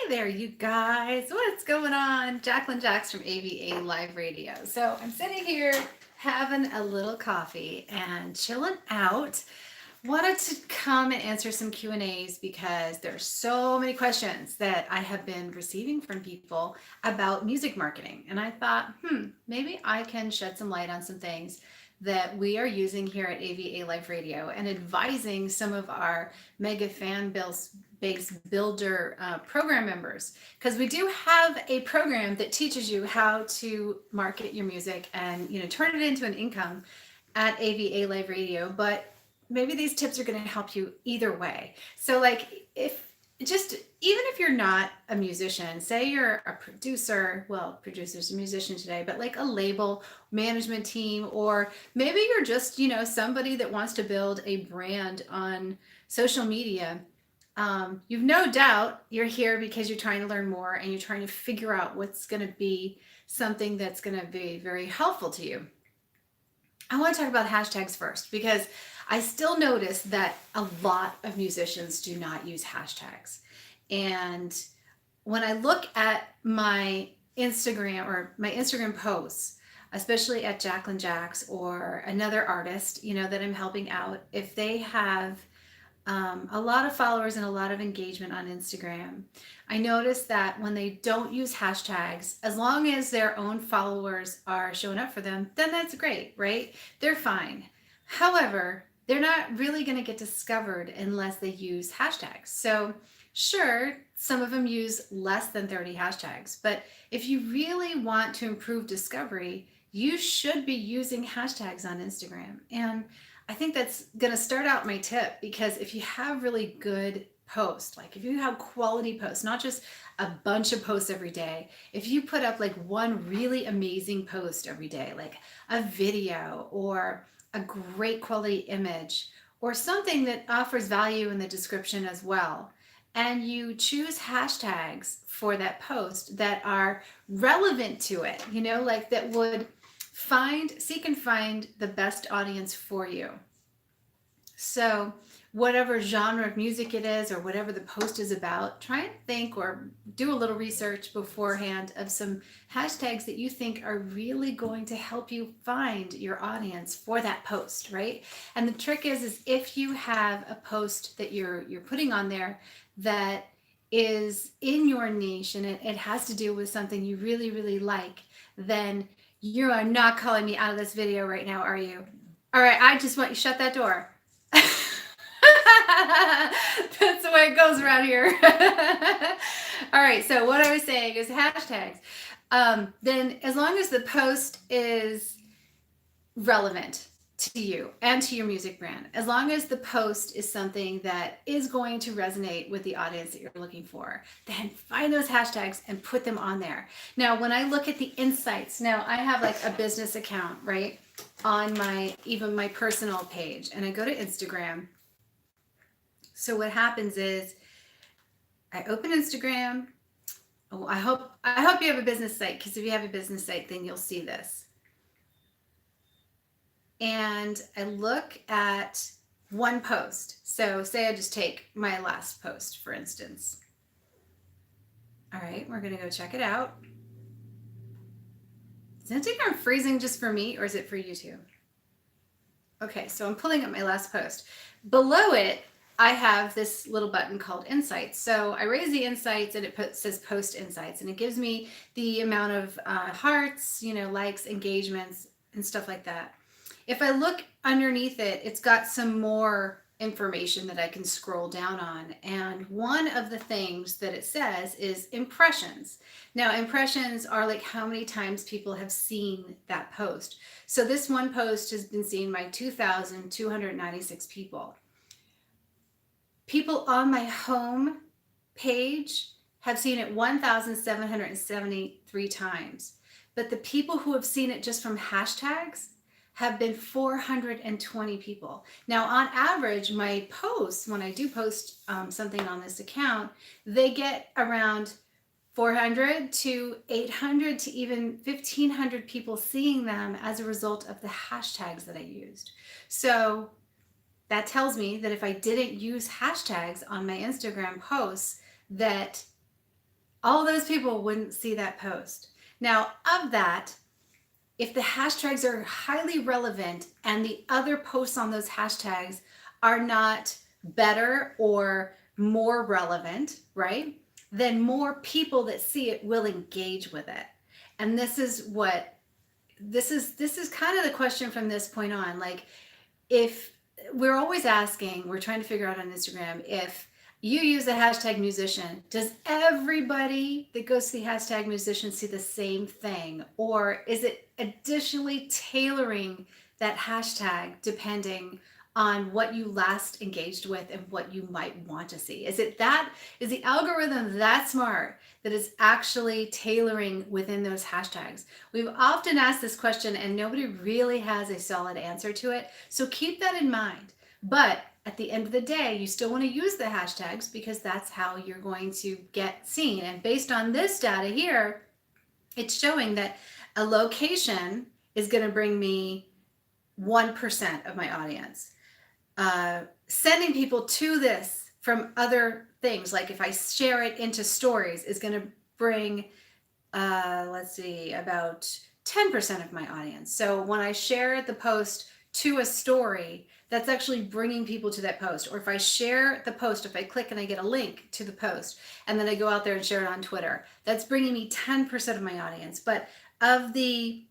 Hey there, you guys. What's going on? Jacqueline Jax from AVA Live Radio. So I'm sitting here having a little coffee and chilling out. Wanted to come and answer some Q&As because there's so many questions that I have been receiving from people about music marketing. And I thought, maybe I can shed some light on some things that we are using here at AVA Live Radio and advising some of our mega fan base builder program members, because we do have a program that teaches you how to market your music and turn it into an income at AVA Live Radio. But maybe these tips are going to help you either way. So like, if just even if you're not a musician, say you're a producer, well, producer's a musician today, but like a label management team, or maybe you're just somebody that wants to build a brand on social media. You've no doubt you're here because you're trying to learn more and you're trying to figure out what's going to be something that's going to be very helpful to you. I want to talk about hashtags first because I still notice that a lot of musicians do not use hashtags. And when I look at my Instagram posts, especially at Jacqueline Jax or another artist, that I'm helping out, if they have a lot of followers and a lot of engagement on Instagram, I notice that when they don't use hashtags, as long as their own followers are showing up for them, then that's great, right? They're fine. However, they're not really going to get discovered unless they use hashtags. So, sure, some of them use less than 30 hashtags, but if you really want to improve discovery, you should be using hashtags on Instagram. And I think that's going to start out my tip, because if you have really good posts, like if you have quality posts, not just a bunch of posts every day, if you put up like one really amazing post every day, like a video or a great quality image or something that offers value in the description as well, and you choose hashtags for that post that are relevant to it, like that would seek and find the best audience for you. So whatever genre of music it is or whatever the post is about, try and think or do a little research beforehand of some hashtags that you think are really going to help you find your audience for that post, right? And the trick is if you have a post that you're putting on there that is in your niche and it has to do with something you really, really like, then you are not calling me out of this video right now, are you? All right, I just want you to shut that door. That's the way it goes around here. All right, so what I was saying is hashtags. Then as long as the post is relevant to you and to your music brand, as long as the post is something that is going to resonate with the audience that you're looking for, then find those hashtags and put them on there. Now, when I look at the insights, now I have like a business account, right, on my personal page, and I go to Instagram. So what happens is I open Instagram. Oh, I hope you have a business site, because if you have a business site, then you'll see this. And I look at one post. So say I just take my last post, for instance. All right, we're going to go check it out. Is Instagram freezing just for me, or is it for YouTube? Okay, so I'm pulling up my last post. Below it, I have this little button called Insights. So I raise the insights and it says Post Insights, and it gives me the amount of hearts, likes, engagements, and stuff like that. If I look underneath it, it's got some more information that I can scroll down on. And one of the things that it says is impressions. Now, impressions are like how many times people have seen that post. So this one post has been seen by 2,296 people. People on my home page have seen it 1,773 times. But the people who have seen it just from hashtags have been 420 people. Now, on average, my posts, when I do post something on this account, they get around 400 to 800 to even 1,500 people seeing them as a result of the hashtags that I used. So that tells me that if I didn't use hashtags on my Instagram posts, that all those people wouldn't see that post. Now, of that, if the hashtags are highly relevant and the other posts on those hashtags are not better or more relevant, right? Then more people that see it will engage with it. And this is kind of the question from this point on. Like, if we're always asking, we're trying to figure out on Instagram, if you use the hashtag musician, does everybody that goes to the hashtag musician see the same thing? Or is it additionally tailoring that hashtag depending on what you last engaged with and what you might want to see? Is the algorithm that smart that is actually tailoring within those hashtags? We've often asked this question and nobody really has a solid answer to it. So keep that in mind. But at the end of the day, you still want to use the hashtags because that's how you're going to get seen. And based on this data here, it's showing that a location is going to bring me 1% of my audience. Sending people to this from other things, like if I share it into stories, is going to bring, about 10% of my audience. So when I share the post to a story, that's actually bringing people to that post. Or if I share the post, if I click and I get a link to the post, and then I go out there and share it on Twitter, that's bringing me 10% of my audience. But of the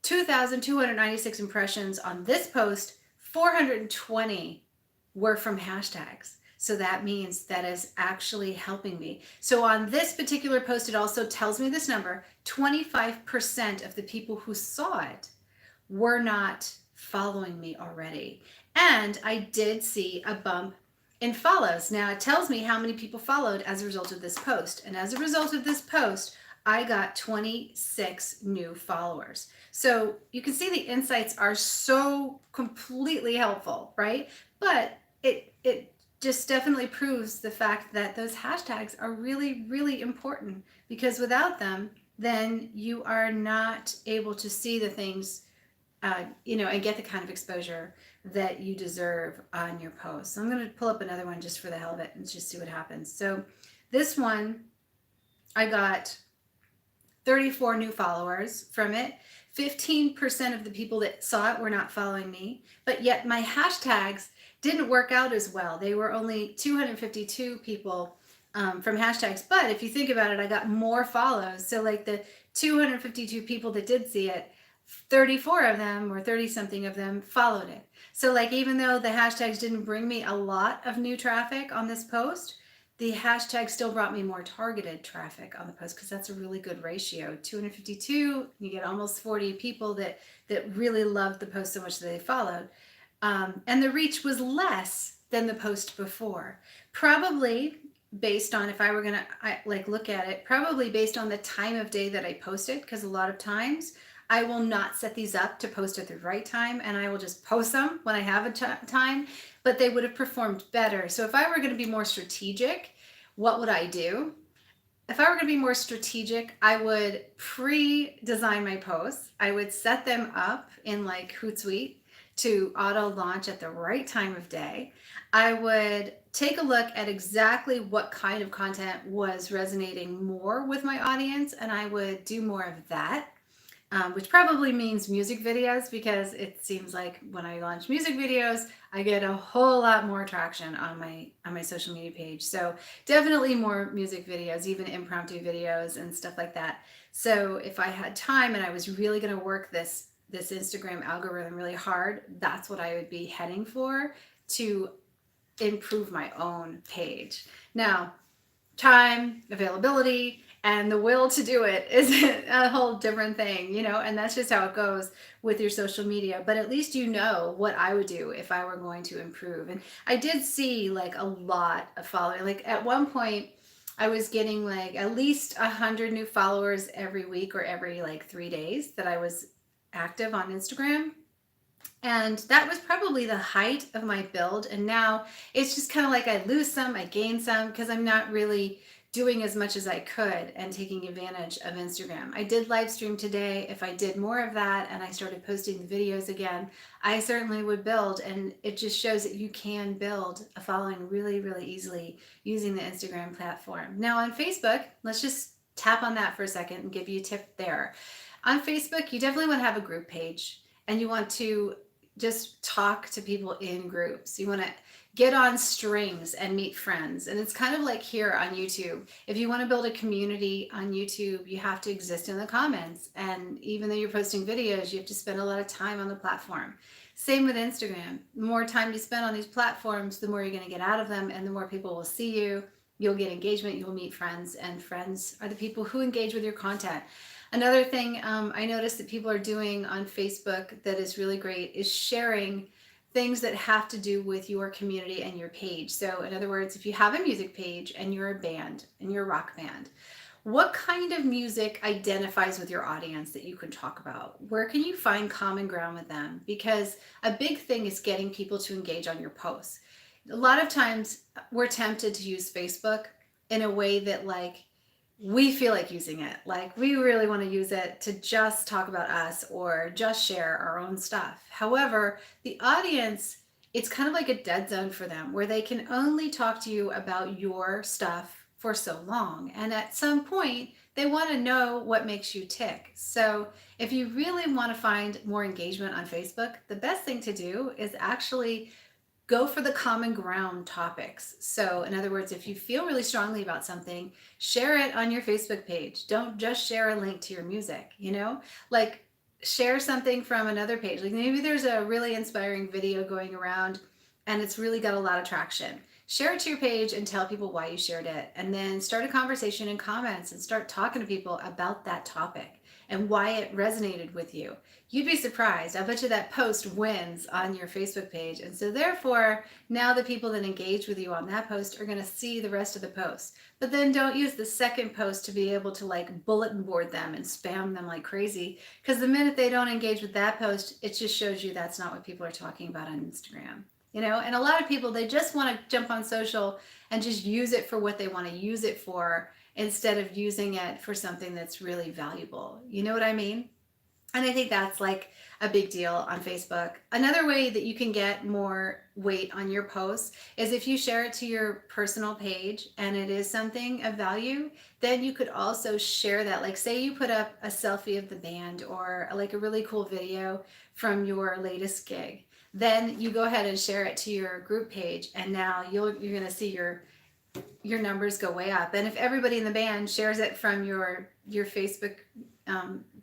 2,296 impressions on this post, 420 were from hashtags. So that means that is actually helping me. So on this particular post, it also tells me this number: 25% of the people who saw it were not following me already. And I did see a bump in follows. Now it tells me how many people followed as a result of this post. And as a result of this post, I got 26 new followers. So you can see the insights are so completely helpful, right? But it just definitely proves the fact that those hashtags are really, really important, because without them, then you are not able to see the things, and get the kind of exposure that you deserve on your posts. So I'm going to pull up another one just for the hell of it and just see what happens. So this one, I got 34 new followers from it. 15% of the people that saw it were not following me, but yet my hashtags didn't work out as well. They were only 252 people from hashtags. But if you think about it, I got more follows. So like the 252 people that did see it, 34 of them or 30 something of them followed it. So like, even though the hashtags didn't bring me a lot of new traffic on this post, the hashtag still brought me more targeted traffic on the post, because that's a really good ratio. 252, you get almost 40 people that really loved the post so much that they followed. And the reach was less than the post before. Probably based on, if I were gonna look at it, probably based on the time of day that I posted, because a lot of times I will not set these up to post at the right time, and I will just post them when I have a time, but they would have performed better. So if I were going to be more strategic, what would I do? If I were going to be more strategic, I would pre-design my posts. I would set them up in like Hootsuite to auto launch at the right time of day. I would take a look at exactly what kind of content was resonating more with my audience, and I would do more of that. Which probably means music videos, because it seems like when I launch music videos, I get a whole lot more traction on my social media page. So definitely more music videos, even impromptu videos and stuff like that. So if I had time and I was really going to work this Instagram algorithm really hard, that's what I would be heading for to improve my own page. Now, time, availability, and the will to do it is a whole different thing, and that's just how it goes with your social media. But at least you know what I would do if I were going to improve. And I did see like a lot of following. Like at one point, I was getting like at least 100 new followers every week or every like 3 days that I was active on Instagram. And that was probably the height of my build. And now it's just kind of like I lose some, I gain some because I'm not really doing as much as I could and taking advantage of Instagram. I did live stream today. If I did more of that and I started posting the videos again, I certainly would build. And it just shows that you can build a following really, really easily using the Instagram platform. Now on Facebook, let's just tap on that for a second and give you a tip there. On Facebook, you definitely want to have a group page and you want to just talk to people in groups. You want to get on strings and meet friends. And it's kind of like here on YouTube. If you want to build a community on YouTube, you have to exist in the comments. And even though you're posting videos, you have to spend a lot of time on the platform. Same with Instagram. The more time you spend on these platforms, the more you're going to get out of them and the more people will see you. You'll get engagement, you'll meet friends, and friends are the people who engage with your content. Another thing I noticed that people are doing on Facebook that is really great is sharing things that have to do with your community and your page. So, in other words, if you have a music page and you're a band and you're a rock band, what kind of music identifies with your audience that you can talk about? Where can you find common ground with them? Because a big thing is getting people to engage on your posts. A lot of times we're tempted to use Facebook in a way that, like, we feel like using it. Like we really want to use it to just talk about us or just share our own stuff. However, the audience, it's kind of like a dead zone for them where they can only talk to you about your stuff for so long. And at some point, they want to know what makes you tick. So if you really want to find more engagement on Facebook, the best thing to do is actually go for the common ground topics. So, in other words, if you feel really strongly about something, share it on your Facebook page. Don't just share a link to your music, Like share something from another page. Like maybe there's a really inspiring video going around and it's really got a lot of traction. Share it to your page and tell people why you shared it. And then start a conversation in comments and start talking to people about that topic and why it resonated with you. You'd be surprised. I bet you that post wins on your Facebook page. And so therefore, now the people that engage with you on that post are going to see the rest of the post. But then don't use the second post to be able to like bulletin board them and spam them like crazy. Because the minute they don't engage with that post, it just shows you that's not what people are talking about on Instagram. And a lot of people, they just want to jump on social and just use it for what they want to use it for instead of using it for something that's really valuable. You know what I mean? And I think that's like a big deal on Facebook. Another way that you can get more weight on your posts is if you share it to your personal page and it is something of value, then you could also share that. Like say you put up a selfie of the band or like a really cool video from your latest gig. Then you go ahead and share it to your group page and now you're going to see your numbers go way up. And if everybody in the band shares it from your Facebook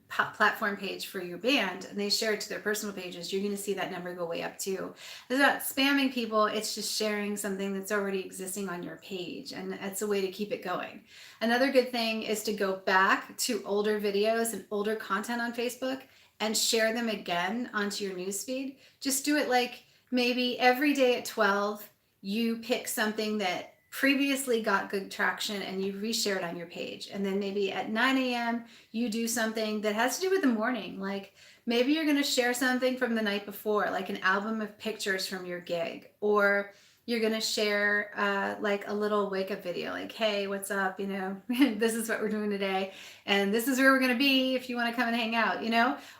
platform page for your band and they share it to their personal pages, you're going to see that number go way up too. It's not spamming people, it's just sharing something that's already existing on your page, and that's a way to keep it going. Another good thing is to go back to older videos and older content on Facebook and share them again onto your newsfeed. Just do it like maybe every day at 12 you pick something that previously got good traction and you reshare it on your page. And then maybe at 9 a.m. you do something that has to do with the morning. Like maybe you're going to share something from the night before, like an album of pictures from your gig, or you're going to share like a little wake up video, like, hey, what's up? This is what we're doing today. And this is where we're going to be if you want to come and hang out,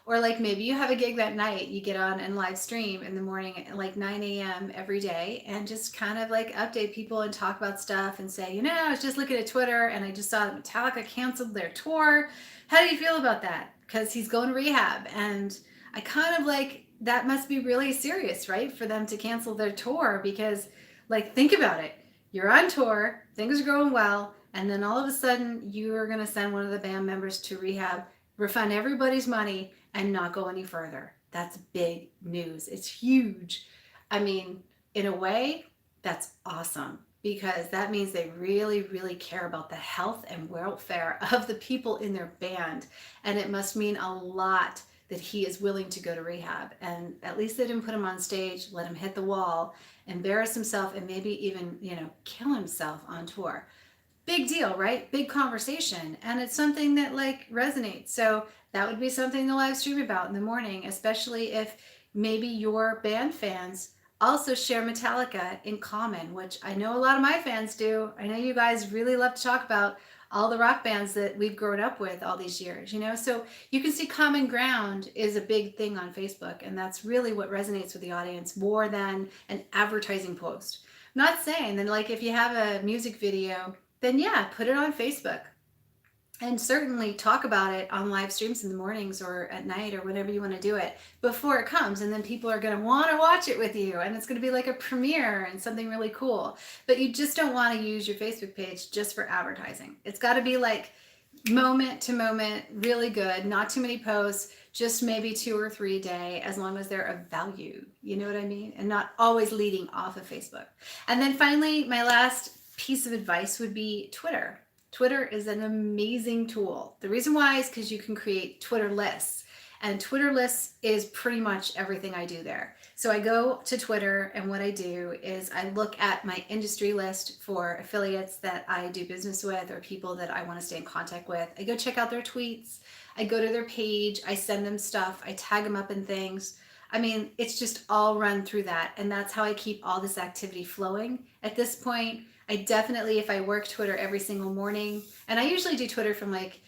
Or like maybe you have a gig that night, you get on and live stream in the morning at like 9 a.m. every day and just kind of like update people and talk about stuff and say, I was just looking at Twitter and I just saw that Metallica canceled their tour. How do you feel about that? Because he's going to rehab. And I kind of like, that must be really serious, right? For them to cancel their tour because, like, think about it. You're on tour, things are going well, and then all of a sudden you're going to send one of the band members to rehab, refund everybody's money, and not go any further. That's big news. It's huge. I mean, in a way, that's awesome because that means they really, really care about the health and welfare of the people in their band. And it must mean a lot that he is willing to go to rehab. And at least they didn't put him on stage, let him hit the wall, embarrass himself, and maybe even, kill himself on tour. Big deal, right? Big conversation. And it's something that like resonates. So that would be something to live stream about in the morning, especially if maybe your band fans also share Metallica in common, which I know a lot of my fans do. I know you guys really love to talk about all the rock bands that we've grown up with all these years, you know? So you can see common ground is a big thing on Facebook, and that's really what resonates with the audience more than an advertising post. I'm not saying that, like, if you have a music video, then yeah, put it on Facebook and certainly talk about it on live streams in the mornings or at night or whenever you want to do it before it comes, and then people are going to want to watch it with you, and it's going to be like a premiere and something really cool. But you just don't want to use your Facebook page just for advertising. It's got to be like moment to moment, really good, not too many posts, just maybe 2 or 3 a day, as long as they're of value, you know what I mean, and not always leading off of Facebook. And then finally, my last piece of advice would be Twitter. Twitter is an amazing tool. The reason why is because you can create Twitter lists. And Twitter lists is pretty much everything I do there. So I go to Twitter, and what I do is I look at my industry list for affiliates that I do business with or people that I want to stay in contact with. I go check out their tweets. I go to their page. I send them stuff. I tag them up in things. I mean, it's just all run through that. And that's how I keep all this activity flowing. At this point, I definitely, if I work Twitter every single morning, and I usually do Twitter from like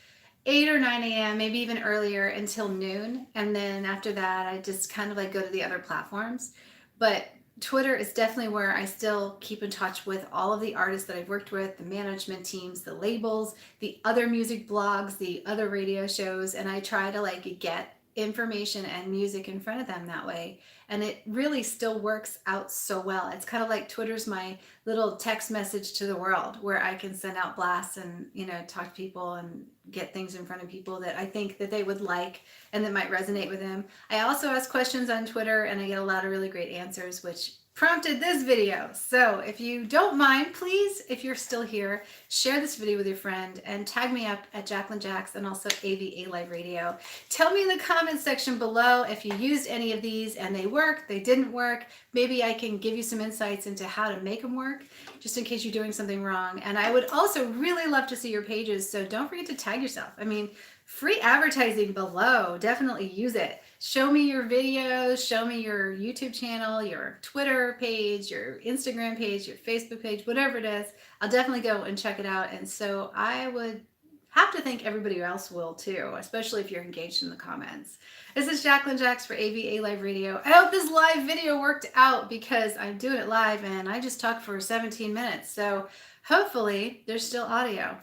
8 or 9 a.m., maybe even earlier until noon. And then after that, I just kind of like go to the other platforms. But Twitter is definitely where I still keep in touch with all of the artists that I've worked with, the management teams, the labels, the other music blogs, the other radio shows. And I try to like get information and music in front of them that way. And it really still works out so well. It's kind of like Twitter's my little text message to the world, where I can send out blasts and, you know, talk to people and get things in front of people that I think that they would like and that might resonate with them. I also ask questions on Twitter, and I get a lot of really great answers, which prompted this video. So if you don't mind, please, if you're still here, share this video with your friend and tag me up at Jacqueline Jax and also AVA Live Radio. Tell me in the comments section below if you used any of these and they worked, they didn't work. Maybe I can give you some insights into how to make them work, just in case you're doing something wrong. And I would also really love to see your pages, so don't forget to tag yourself. I mean, free advertising below, definitely use it. Show me your videos, show me your YouTube channel, your Twitter page, your Instagram page, your Facebook page, whatever it is. I'll definitely go and check it out. And so I would have to think everybody else will too, especially if you're engaged in the comments. This is Jacqueline Jax for AVA Live Radio. I hope this live video worked out, because I'm doing it live and I just talked for 17 minutes. So hopefully there's still audio.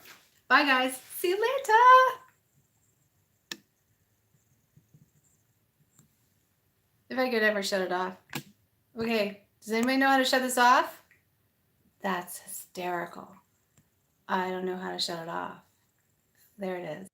Bye guys. See you later. If I could ever shut it off. Okay, does anybody know how to shut this off? That's hysterical. I don't know how to shut it off. There it is.